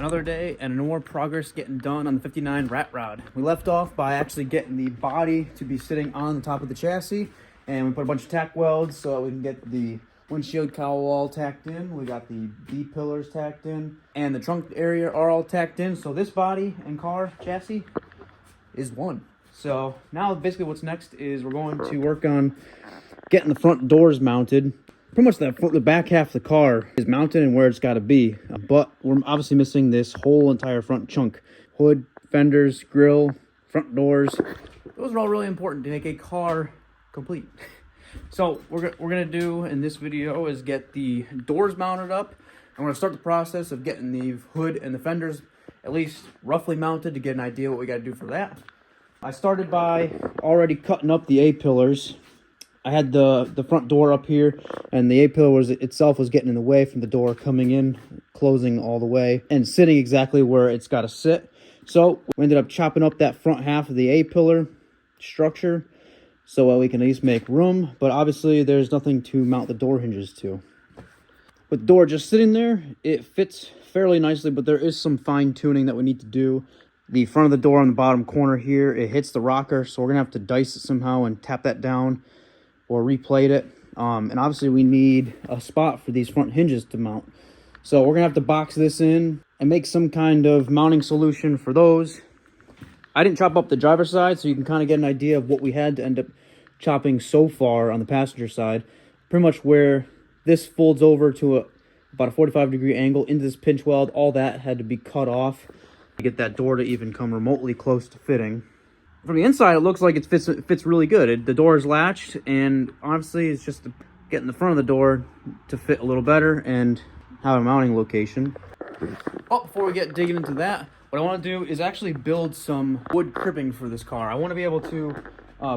Another day and more progress getting done on the 59 rat rod. We left off by actually getting the body to be sitting on the top of the chassis, and we put a bunch of tack welds so that we can get the windshield cowl all tacked in. We got the B pillars tacked in, and the trunk area are all tacked in. So this body and car chassis is one. So now basically what's next is we're going to work on getting the front doors mounted. Pretty much the back half of the car is mounted and where it's got to be, but we're obviously missing this whole entire front chunk: hood, fenders, grille, front doors. Those are all really important to make a car complete. So we're gonna do in this video is get the doors mounted up. I'm gonna start the process of getting the hood and the fenders at least roughly mounted to get an idea what we got to do for that. I started by already cutting up the A-pillars. I had the front door up here, and the A-pillar itself was getting in the way from the door coming in, closing all the way, and sitting exactly where it's got to sit. So we ended up chopping up that front half of the A-pillar structure so we can at least make room, but obviously there's nothing to mount the door hinges to. With the door just sitting there, it fits fairly nicely, but there is some fine-tuning that we need to do. The front of the door on the bottom corner here, it hits the rocker, so we're going to have to dice it somehow and tap that down or replate it. And obviously we need a spot for these front hinges to mount. So we're gonna have to box this in and make some kind of mounting solution for those. I didn't chop up the driver's side, so you can kind of get an idea of what we had to end up chopping so far on the passenger side. Pretty much where this folds over to about a 45-degree angle into this pinch weld, all that had to be cut off to get that door to even come remotely close to fitting. From the inside, it looks like it fits really good. The door is latched, and honestly, it's just getting the front of the door to fit a little better and have a mounting location. Oh, before we get digging into that, what I want to do is actually build some wood cribbing for this car. I want to be able to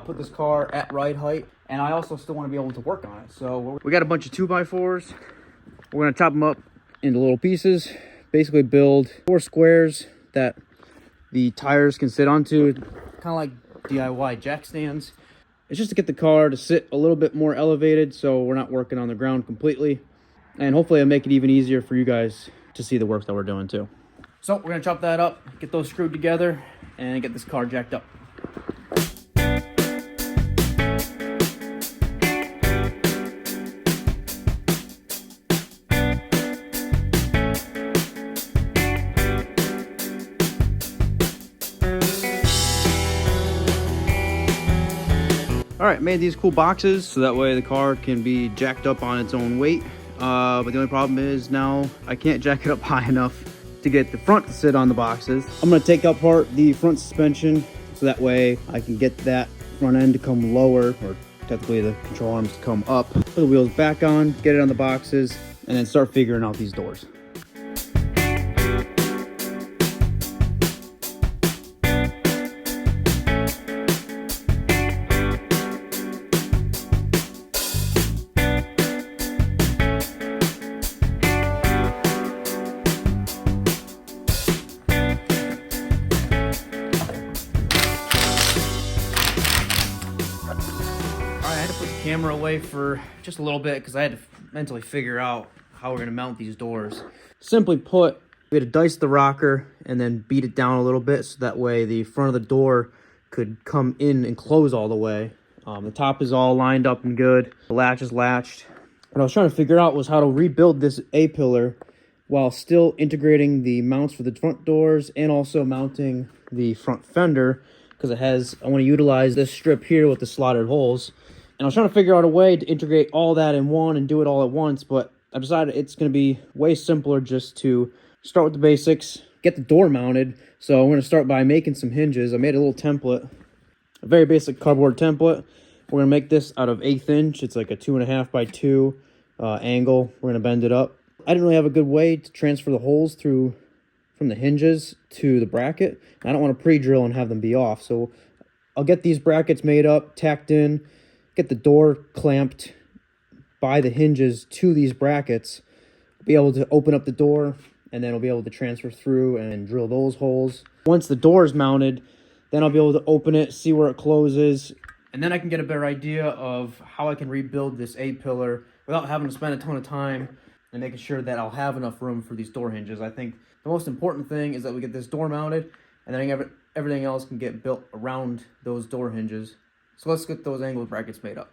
put this car at ride height, and I also still want to be able to work on it. So we got a bunch of 2x4s. We're going to chop them up into little pieces, basically build 4 squares that the tires can sit onto, kind of like DIY jack stands. It's just to get the car to sit a little bit more elevated so we're not working on the ground completely, and hopefully it'll make it even easier for you guys to see the work that we're doing too. So we're gonna chop that up, get those screwed together, and get this car jacked up. Alright, made these cool boxes so that way the car can be jacked up on its own weight. But the only problem is now I can't jack it up high enough to get the front to sit on the boxes. I'm going to take apart the front suspension so that way I can get that front end to come lower, or technically the control arms to come up. Put the wheels back on, get it on the boxes, and then start figuring out these doors. Camera away for just a little bit because I had to mentally figure out how we're going to mount these doors. Simply put, we had to dice the rocker and then beat it down a little bit so that way the front of the door could come in and close all the way. The top is all lined up and good. The latch is latched. What I was trying to figure out was how to rebuild this A-pillar while still integrating the mounts for the front doors and also mounting the front fender, because I want to utilize this strip here with the slotted holes. And I was trying to figure out a way to integrate all that in one and do it all at once, but I decided it's going to be way simpler just to start with the basics, get the door mounted. So I'm going to start by making some hinges. I made a little template, a very basic cardboard template. We're going to make this out of 1/8 inch. It's like a 2.5 by 2 angle. We're going to bend it up. I didn't really have a good way to transfer the holes through from the hinges to the bracket. I don't want to pre-drill and have them be off. So I'll get these brackets made up, tacked in, get the door clamped by the hinges to these brackets, be able to open up the door, and then I'll be able to transfer through and drill those holes. Once the door is mounted, then I'll be able to open it, see where it closes, and then I can get a better idea of how I can rebuild this A-pillar without having to spend a ton of time and making sure that I'll have enough room for these door hinges. I think The most important thing is that we get this door mounted, and then everything else can get built around those door hinges. So let's get those angled brackets made up.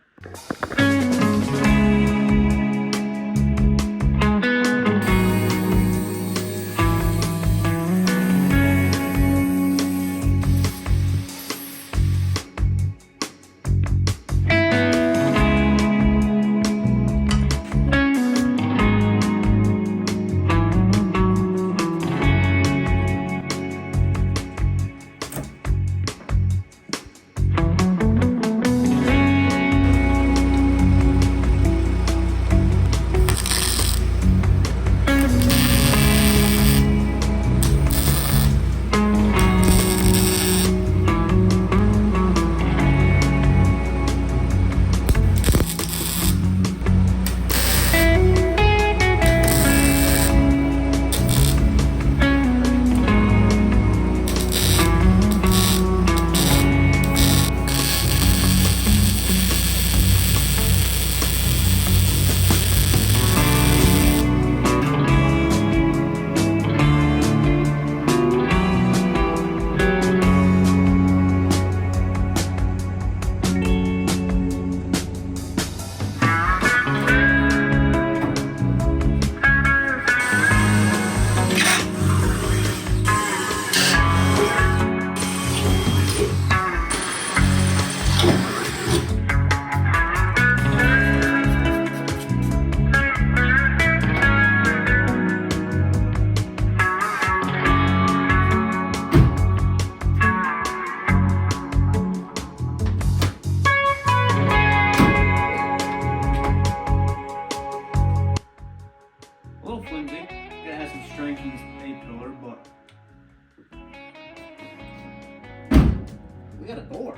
A little flimsy. It has some strength in this A-pillar, but we got a door.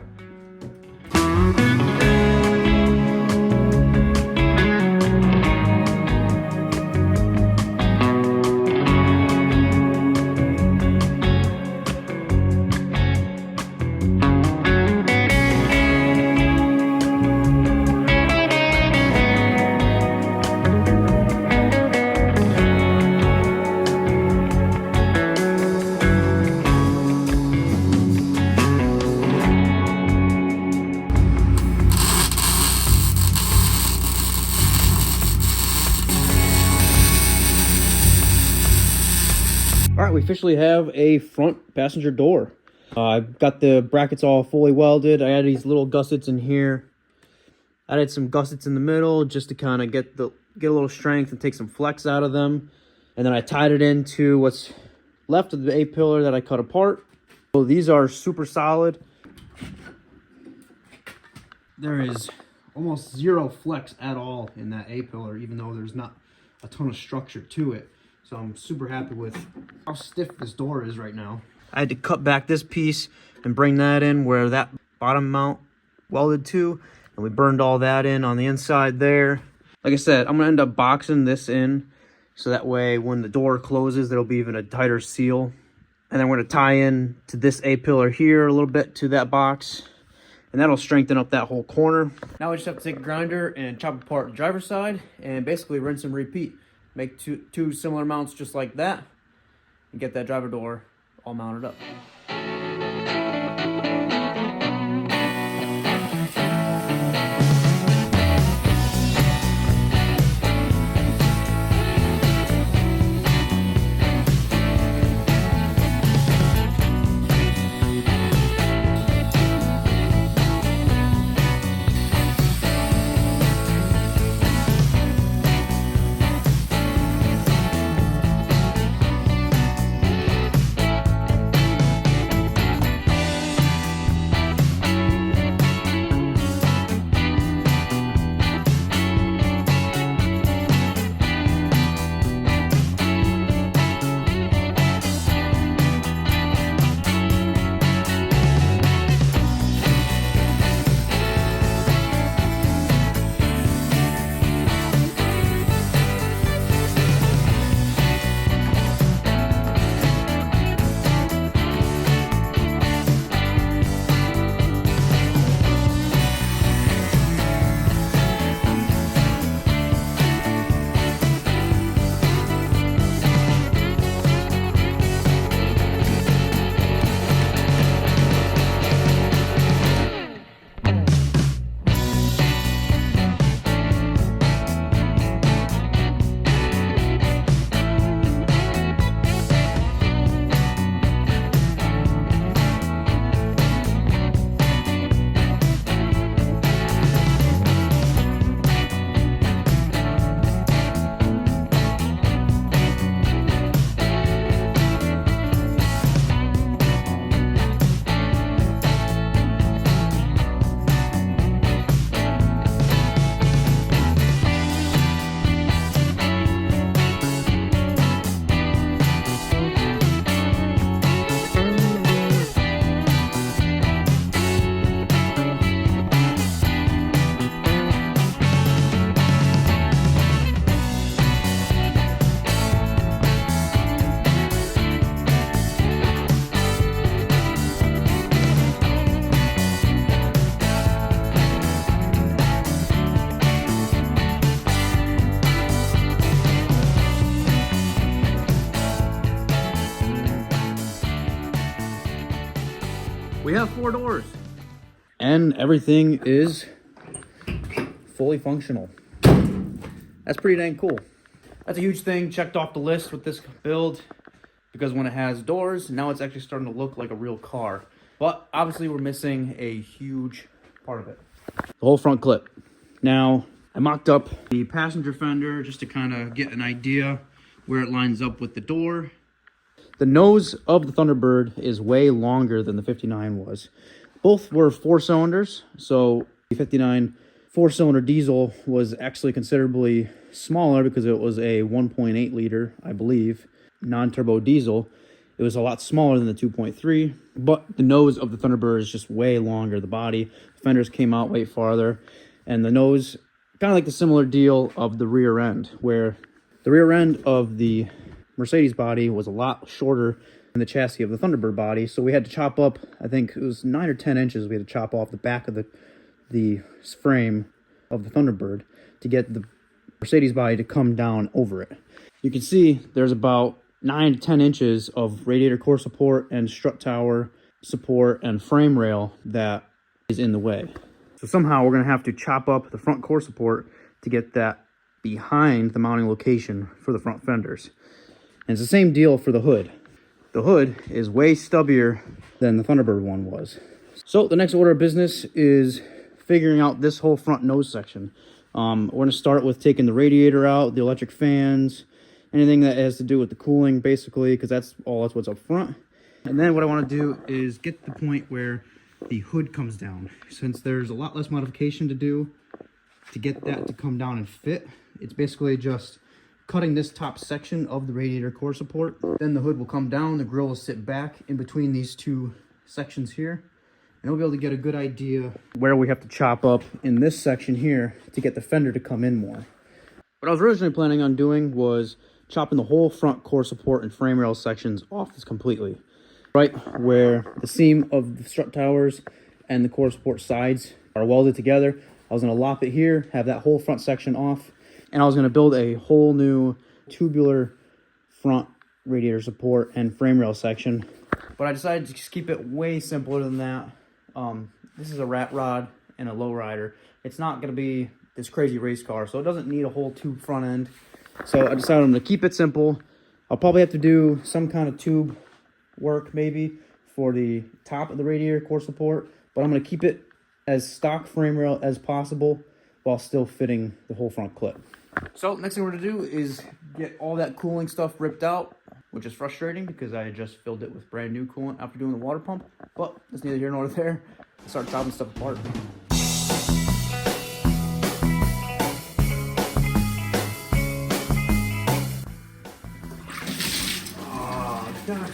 All right, we officially have a front passenger door. I've got the brackets all fully welded. I added these little gussets in here. I added some gussets in the middle just to kind of get a little strength and take some flex out of them. And then I tied it into what's left of the A-pillar that I cut apart. So these are super solid. There is almost zero flex at all in that A-pillar, even though there's not a ton of structure to it. So I'm super happy with how stiff this door is right now. I had to cut back this piece and bring that in where that bottom mount welded to. And we burned all that in on the inside there. Like I said, I'm going to end up boxing this in. So that way when the door closes, there'll be even a tighter seal. And then we're going to tie in to this A-pillar here a little bit to that box. And that'll strengthen up that whole corner. Now we just have to take a grinder and chop apart the driver's side and basically rinse and repeat. Make two similar mounts just like that and get that driver door all mounted up. have 4 doors. And everything is fully functional. That's pretty dang cool. That's a huge thing checked off the list with this build, because when it has doors, now it's actually starting to look like a real car. But obviously we're missing a huge part of it. The whole front clip. Now, I mocked up the passenger fender just to kind of get an idea where it lines up with the door. The nose of the Thunderbird is way longer than the 59 was. Both were 4 cylinders, so the 59 4-cylinder diesel was actually considerably smaller because it was a 1.8 liter, I believe, non-turbo diesel. It was a lot smaller than the 2.3, but the nose of the Thunderbird is just way longer. The body, the fenders came out way farther, and the nose, kind of like the similar deal of the rear end, where the rear end of the Mercedes body was a lot shorter than the chassis of the Thunderbird body, so we had to chop up, I think it was 9 or 10 inches we had to chop off the back of the frame of the Thunderbird to get the Mercedes body to come down over it. You can see there's about 9 to 10 inches of radiator core support and strut tower support and frame rail that is in the way. So somehow we're going to have to chop up the front core support to get that behind the mounting location for the front fenders. And it's the same deal for the hood. The hood is way stubbier than the Thunderbird one was. So the next order of business is figuring out this whole front nose section. We're going to start with taking the radiator out, the electric fans, anything that has to do with the cooling, basically, because that's what's up front. And then what I want to do is get to the point where the hood comes down. Since there's a lot less modification to do to get that to come down and fit, it's basically just cutting this top section of the radiator core support. Then the hood will come down, the grille will sit back in between these 2 sections here. And we'll be able to get a good idea where we have to chop up in this section here to get the fender to come in more. What I was originally planning on doing was chopping the whole front core support and frame rail sections off this completely. Right where the seam of the strut towers and the core support sides are welded together, I was going to lop it here, have that whole front section off, and I was going to build a whole new tubular front radiator support and frame rail section. But I decided to just keep it way simpler than that. This is a rat rod and a lowrider. It's not going to be this crazy race car, so it doesn't need a whole tube front end. So I decided I'm going to keep it simple. I'll probably have to do some kind of tube work maybe for the top of the radiator core support, but I'm going to keep it as stock frame rail as possible while still fitting the whole front clip. So next thing we're going to do is get all that cooling stuff ripped out, which is frustrating because I just filled it with brand new coolant after doing the water pump, but it's neither here nor there. Let's start chopping stuff apart. Oh, God.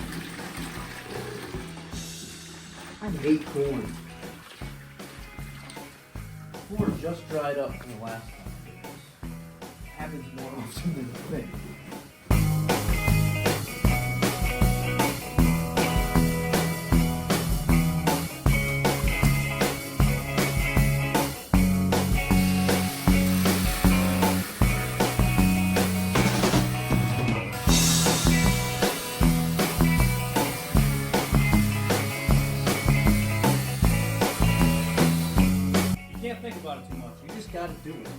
I hate coolant. Floor just dried up from the last time. It happens more often than you think. Think about it too much. You just gotta do it.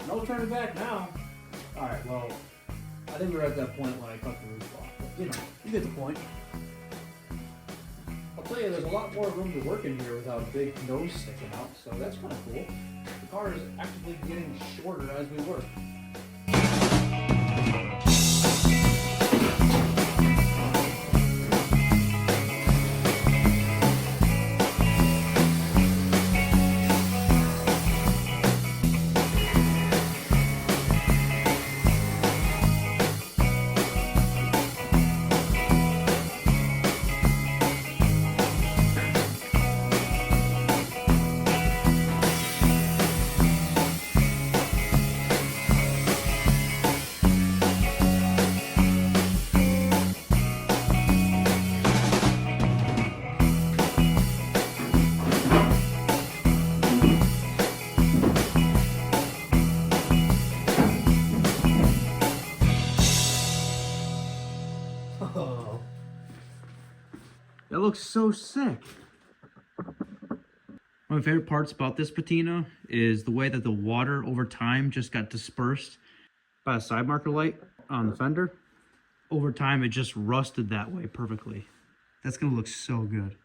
No turning back now. Alright, well, I think we're at that point when I cut the roof off. But, you get the point. I'll tell you, there's a lot more room to work in here without a big nose sticking out, so that's kind of cool. The car is actually getting shorter as we work. That looks so sick. One of my favorite parts about this patina is the way that the water over time just got dispersed by a side marker light on the fender. Over time, it just rusted that way perfectly. That's gonna look so good.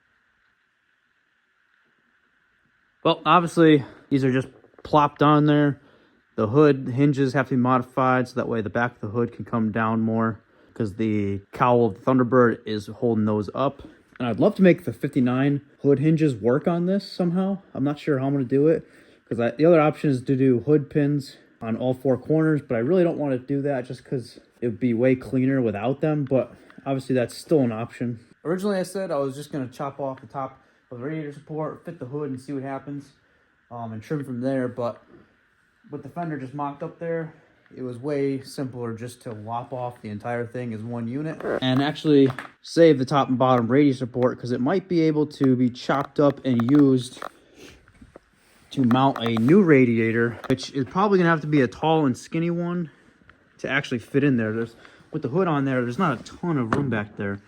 Well, obviously, these are just plopped on there. The hood hinges have to be modified so that way the back of the hood can come down more because the cowl of the Thunderbird is holding those up. And I'd love to make the 59 hood hinges work on this somehow. I'm not sure how I'm going to do it because the other option is to do hood pins on all four corners, but I really don't want to do that just because it would be way cleaner without them, but obviously that's still an option. Originally I said I was just going to chop off the top of the radiator support, fit the hood and see what happens, and trim from there, but with the fender just mocked up there, it was way simpler just to lop off the entire thing as one unit and actually save the top and bottom radiator support because it might be able to be chopped up and used to mount a new radiator, which is probably gonna have to be a tall and skinny one to actually fit in there. With the hood on there, there's not a ton of room back there.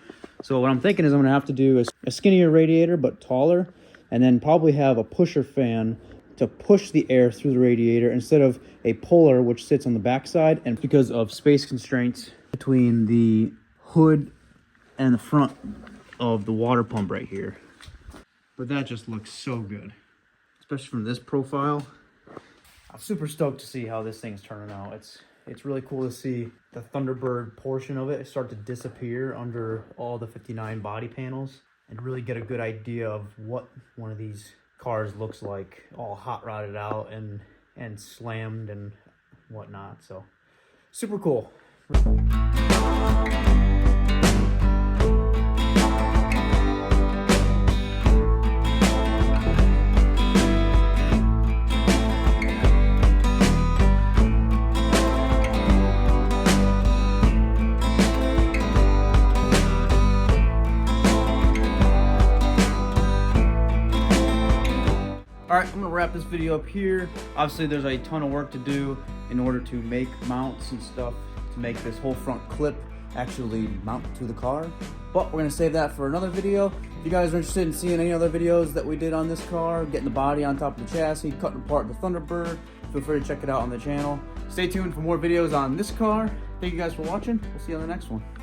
So what I'm thinking is I'm gonna have to do a skinnier radiator but taller, and then probably have a pusher fan to push the air through the radiator instead of a puller which sits on the backside, and because of space constraints between the hood and the front of the water pump right here. But that just looks so good, especially from this profile. I'm super stoked to see how this thing's turning out. It's really cool to see the Thunderbird portion of it start to disappear under all the 59 body panels and really get a good idea of what one of these cars looks like, all hot rodded out and slammed and whatnot. So super cool. All right, I'm gonna wrap this video up here. Obviously, there's a ton of work to do in order to make mounts and stuff to make this whole front clip actually mount to the car. But we're gonna save that for another video. If you guys are interested in seeing any other videos that we did on this car, getting the body on top of the chassis, cutting apart the Thunderbird, feel free to check it out on the channel. Stay tuned for more videos on this car. Thank you guys for watching. We'll see you on the next one.